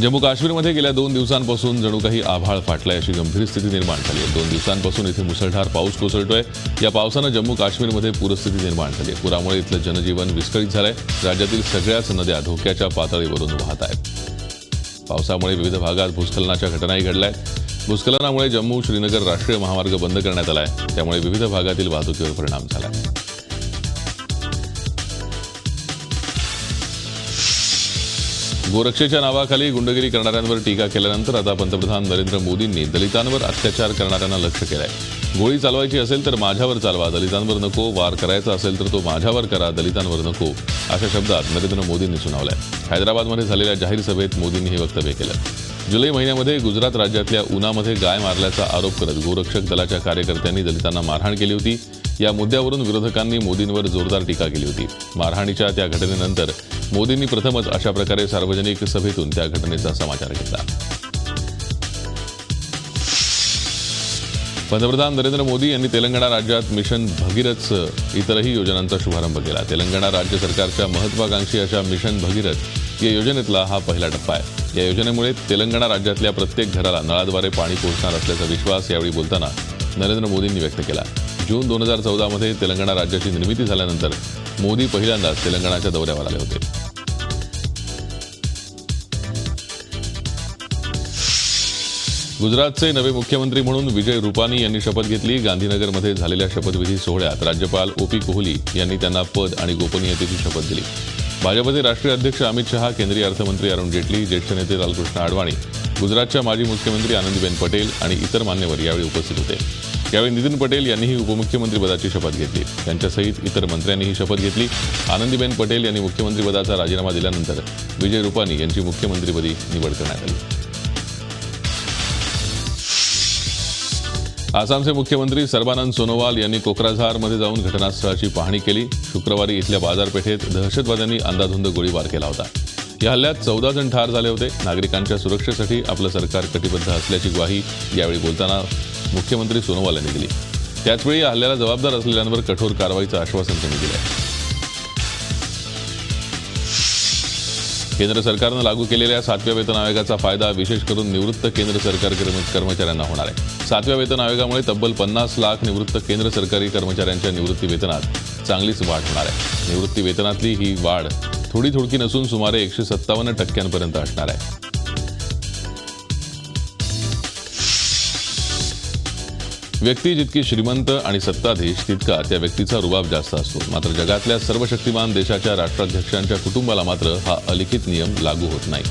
जम्मू काश्मीरमध्ये गेल्या 2 दिवसांपासून जणू काही आभाळ फाटलाय अशी गंभीर स्थिती निर्माण झाली आहे। 2 दिवसांपासून इथे मुसळधार पाऊस कोसळतोय। या पावसानं जम्मू काश्मीरमध्ये पूरस्थिती निर्माण झाली आहे। पुरामुळे इथलं जनजीवन विस्कळीत झालंय। राज्यातील सगळ्याच नद्या धोक्याच्या पातळीवरून वाहत आहेत। पावसामुळे विविध भागात भूस्खलनाच्या घटनाही घडल्या आहेत। भूस्खलनामुळे जम्मू श्रीनगर राष्ट्रीय महामार्ग बंद करण्यात आलाय। त्यामुळे विविध भागातील वाहतुकीवर परिणाम झालाय। गोरक्षेच्या नावाखाली गुंडगिरी करणाऱ्यांवर टीका केल्यानंतर आता पंतप्रधान नरेंद्र मोदींनी दलितांवर अत्याचार करणाऱ्यांना लक्ष्य केलंय। गोळी चालवायची असेल तर माझ्यावर चालवा, दलितांवर नको। वार करायचा असेल तर तो माझ्यावर करा, दलितांवर नको, अशा शब्दात नरेंद्र मोदींनी सुनावलंय। हैदराबादमध्ये झालेल्या जाहीर सभेत मोदींनी हे वक्तव्य केलं। जुलै महिन्यामध्ये गुजरात राज्यातल्या उनामध्ये गाय मारल्याचा आरोप करत गोरक्षक दलाच्या कार्यकर्त्यांनी दलितांना मारहाण केली होती। या मुद्द्यावरून विरोधकांनी मोदींवर जोरदार टीका केली होती। मारहाणीच्या त्या घटनेनंतर मोदींनी प्रथमच अशा प्रकारे सार्वजनिक सभेतून त्या घटनेचा समाचार घेतला। पंतप्रधान नरेंद्र मोदी यांनी तेलंगणा राज्यात मिशन भगीरथ इतरही योजनांचा शुभारंभ केला। तेलंगणा राज्य सरकारच्या महत्त्वाकांक्षी अशा मिशन भगीरथ या योजनेतला हा पहिला टप्पा आहे। या योजनेमुळे तेलंगणा राज्यातल्या प्रत्येक घराला नळाद्वारे पाणी पोहोचणार असल्याचा विश्वास यावेळी बोलताना नरेंद्र मोदींनी व्यक्त केला। जून 2014 मध्ये तेलंगणा राज्याची निर्मिती झाल्यानंतर मोदी पहिल्यांदाच तेलंगणाच्या दौऱ्यावर आले होते। गुजरातचे नवे मुख्यमंत्री म्हणून विजय रुपानी यांनी शपथ घेतली। गांधीनगरमध्ये झालेल्या शपथविधी सोहळ्यात राज्यपाल ओ.पी. कोहली यांनी त्यांना पद आणि गोपनीयतेची शपथ दिली। भाजपचे राष्ट्रीय अध्यक्ष अमित शहा, केंद्रीय अर्थमंत्री अरुण जेटली, ज्येष्ठ नेते लालकृष्ण अडवाणी, गुजरातच्या माजी मुख्यमंत्री आनंदीबेन पटेल आणि इतर मान्यवर यावेळी उपस्थित होते। यावेळी नितीन पटेल यांनीही उपमुख्यमंत्रीपदाची शपथ घेतली। त्यांच्यासहित इतर मंत्र्यांनीही शपथ घेतली। आनंदीबेन पटेल यांनी मुख्यमंत्रीपदाचा राजीनामा दिल्यानंतर विजय रुपानी यांची मुख्यमंत्रीपदी निवड करण्यात आली। आसामचे मुख्यमंत्री सर्बानंद सोनोवाल यांनी कोक्राझारमध्ये जाऊन घटनास्थळाची पाहणी केली। शुक्रवारी इथल्या बाजारपेठेत दहशतवाद्यांनी अंधाधुंद गोळीबार केला होता। या हल्ल्यात 14 जण ठार झाले होते। नागरिकांच्या सुरक्षेसाठी आपलं सरकार कटिबद्ध असल्याची ग्वाही यावेळी बोलताना मुख्यमंत्री सोनोवाल यांनी दिली। त्याचवेळी या हल्ल्याला जबाबदार असलेल्यांवर कठोर कारवाईचं आश्वासन त्यांनी दिलं। केंद्र सरकारनं लागू केलेल्या 7व्या वेतन आयोगाचा फायदा विशेष करून निवृत्त केंद्र सरकारी कर्मचाऱ्यांना होणार आहे। 7व्या वेतन आयोगामुळे तब्बल 50 लाख निवृत्त केंद्र सरकारी कर्मचाऱ्यांच्या निवृत्ती वेतनात चांगलीच वाढ होणार आहे। निवृत्ती वेतनातली ही वाढ थोडी नसून सुमारे 157% असणार आहे। व्यक्ती जितकी श्रीमंत आणि सत्ताधीश तितका त्या व्यक्तीचा रुबाब जास्त असतो। मात्र जगातल्या सर्व शक्तिमान देशाच्या राष्ट्राध्यक्षांच्या कुटुंबाला मात्र हा अलिखित नियम लागू होत नाही।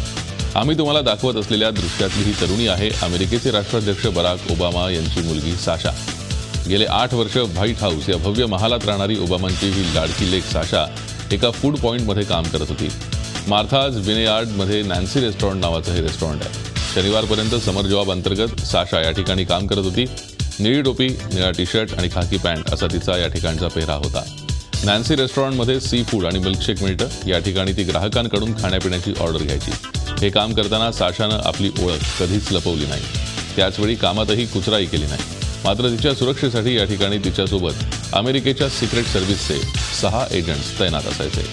आम्ही तुम्हाला दाखवत असलेल्या दृश्यातली ही तरुणी आहे अमेरिकेचे राष्ट्राध्यक्ष बराक ओबामा यांची मुलगी साशा। गेले 8 वर्ष व्हाईट हाऊस या भव्य महालात राहणारी ओबामांची ही लाडकी लेक साशा एका फूड पॉइंटमध्ये काम करत होती। मार्थाज विनेयार्डमध्ये नॅन्सी रेस्टॉरंट नावाचं हे रेस्टॉरंट आहे। शनिवारपर्यंत समर जॉब अंतर्गत साशा या ठिकाणी काम करत होती। निळी टोपी, निळा टी शर्ट आणि खाकी पॅन्ट असा तिचा या ठिकाणचा पेहराव होता। नॅन्सी रेस्टॉरंटमध्ये सी फूड आणि मिल्कशेक मिळतं। या ठिकाणी ती ग्राहकांकडून खाण्यापिण्याची ऑर्डर घ्यायची। हे काम करताना साशानं आपली ओळख कधीच लपवली नाही। त्याचवेळी कामातही कुचराई केली नाही। मात्र तिच्या सुरक्षेसाठी या ठिकाणी तिच्यासोबत अमेरिकेच्या सिक्रेट सर्व्हिसचे 6 एजंट्स तैनात असायचे।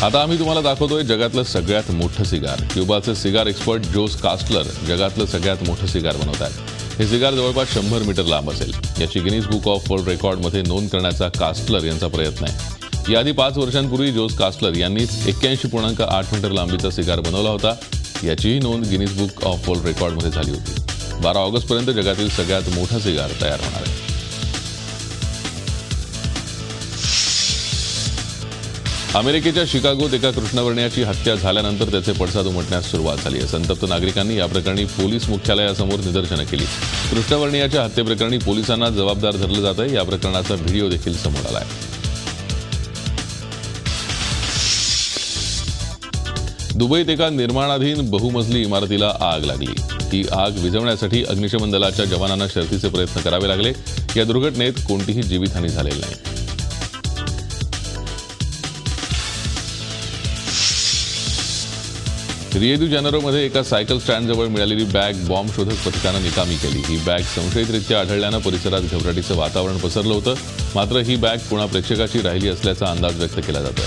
आता आम्ही तुम्हाला दाखवतोय जगातलं सगळ्यात मोठं सिगार। क्युबाचे सिगार एक्सपर्ट जोस कास्टलर जगातलं सगळ्यात मोठं सिगार बनवत आहेत। हे सिगार जवळपास 100 मीटर लांब असेल। याची गिनीज बुक ऑफ वर्ल्ड रेकॉर्डमध्ये नोंद करण्याचा कास्टलर यांचा प्रयत्न आहे। याआधी 5 वर्षांपूर्वी जोस कास्टलर यांनीच 81.8 मीटर लांबीचा सिगार बनवला होता। याचीही नोंद गिनीज बुक ऑफ वर्ल्ड रेकॉर्डमध्ये झाली होती। 12 ऑगस्टपर्यंत जगातील सगळ्यात मोठा सिगार तयार होणार आहे। अमेरिकेच्या शिकागोत एका कृष्णवर्णियाची हत्या झाल्यानंतर त्याचे पडसाद उमटण्यास सुरुवात झाली आहे। संतप्त नागरिकांनी या प्रकरणी पोलीस मुख्यालयासमोर निदर्शनं केली। कृष्णवर्णियाच्या हत्येप्रकरणी पोलिसांना जबाबदार धरलं जात आहे। या प्रकरणाचा व्हिडिओ देखील समोर आला आहे। दुबईत एका निर्माणाधीन बहुमजली इमारतीला आग लागली। ही आग विझवण्यासाठी अग्निशमन दलाच्या जवानांना शर्थीचे प्रयत्न करावे लागले। या दुर्घटनेत कोणतीही जीवितहानी झालेली नाही। रियो दी जानेरोमध्ये एका सायकल स्टँडजवळ मिळालेली बॅग बॉम्ब शोधक पथकानं निकामी केली। ही बॅग संशयितरित्या आढळल्यानं परिसरात घबराटीचं वातावरण पसरलं होतं। मात्र ही बॅग पुन्हा प्रेक्षकाची राहिली असल्याचा अंदाज व्यक्त केला जातोय।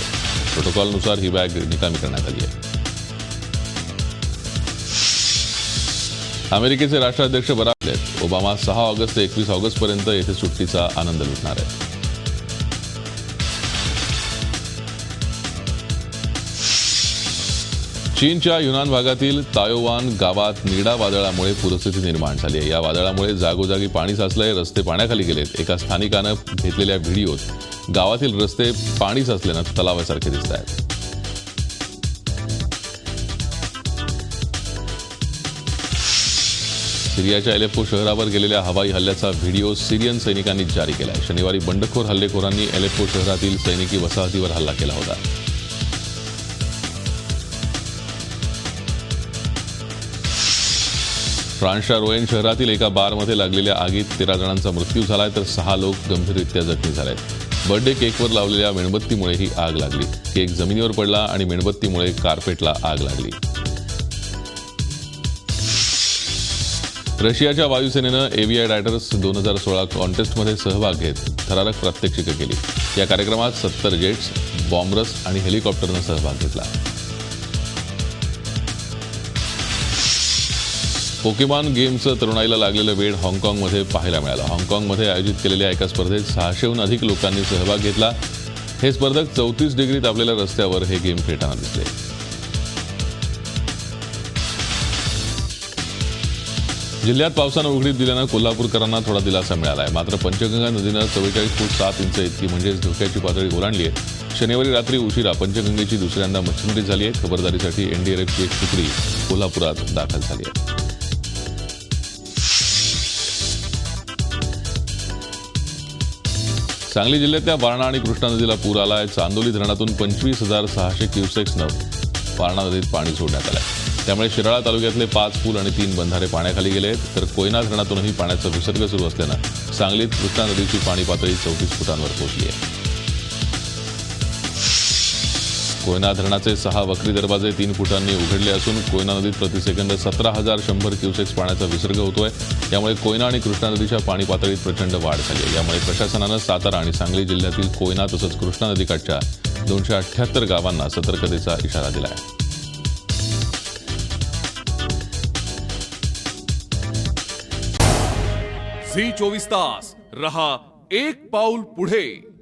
प्रोटोकॉलनुसार ही बॅग निकामी करण्यात आली आहे. अमेरिकेचे राष्ट्राध्यक्ष बराक आहेत. ओबामा 6 ऑगस्ट ते 21 ऑगस्टपर्यंत येथे सुट्टीचा आनंद लुटणार आहेत. चीनच्या युनान भागातील तायोवान गावात निडा वादळामुळे पूरस्थिती निर्माण झाली आहे. या वादळामुळे जागोजागी पाणी साचलंय, रस्ते पाण्याखाली गेलेत. एका स्थानिकानं घेतलेल्या व्हिडिओत गावातील रस्ते पाणी साचल्यानं तलावासारखे दिसत आहेत. सिरियाच्या एलेप्पो शहरावर गेलेल्या हवाई हल्ल्याचा व्हिडिओ सिरियन सैनिकांनी जारी केला आहे. शनिवारी बंडखोर हल्लेखोरांनी एलेप्पो शहरातील सैनिकी वसाहतीवर हल्ला केला होता. फ्रान्सच्या रोएन शहरातील एका बारमध्ये लागलेल्या आगीत 13 जणांचा मृत्यू झालाय, तर 6 लोक गंभीररित्या जखमी झालेत. बर्थडे केकवर लावलेल्या मेणबत्तीमुळे ही आग लागली. केक जमिनीवर पडला आणि मेणबत्तीमुळे कार्पेटला आग लागली. रशियाच्या वायुसेनेनं एव्हीआय रायडर्स 2016 कॉन्टेस्टमध्ये सहभाग घेत थरारक प्रात्यक्षिकं केली. या कार्यक्रमात 70 जेट्स, बॉम्बर्स आणि हेलिकॉप्टरनं सहभाग घेतला. पोकेमॉन गेमचं तरुणाईला लागलेलं वेड हाँगकाँगमध्ये पाहायला मिळालं. हाँगकाँगमध्ये आयोजित केलेल्या एका स्पर्धेत 600हून अधिक लोकांनी सहभाग घेतला. हे स्पर्धक 34 डिग्री तापलेल्या रस्त्यावर हे गेम खेळताना दिसले. जिल्ह्यात पावसानं उघडीप दिल्यानं कोल्हापूरकरांना थोडा दिलासा मिळाला आहे. मात्र पंचगंगा नदीनं 44 फूट 7 इंच इतकी म्हणजेच धोक्याची पातळी ओलांडली आहे. शनिवारी रात्री उशिरा पंचगंगेची दुसऱ्यांदा मच्छीमारी झाली आहे. खबरदारीसाठी एनडीआरएफची एक तुकडी कोल्हापुरात दाखल झाली आहे. सांगली जिल्ह्यातल्या वारणा आणि कृष्णा नदीला पूर आलाय. चांदोली धरणातून 25,600 क्युसेक्सनं वारणा नदीत पाणी सोडण्यात आलंय. त्यामुळे शिराळा तालुक्यातले 5 पूल आणि 3 बंधारे पाण्याखाली गेले आहेत. तर कोयना धरणातूनही पाण्याचा विसर्ग सुरू असल्यानं सांगलीत कृष्णा नदीची पाणी पातळी 34 फुटांवर पोहोचली आहे. कोयना धरणाचे 6 वक्री दरवाजे 3 फुटांनी उघडले असून कोयना नदीत प्रतिसेकंद 17,100 क्युसेक्स पाण्याचा विसर्ग होतोय. यामुळे कोयना आणि कृष्णा नदीच्या पाणी पातळीत प्रचंड वाढ झाली आहे. यामुळे प्रशासनानं सातारा आणि सांगली जिल्ह्यातील कोयना तसंच कृष्णा नदीकाठच्या 278 गावांना सतर्कतेचा इशारा दिला आहे. झी 24 तास रहा एक पाऊल पुढे.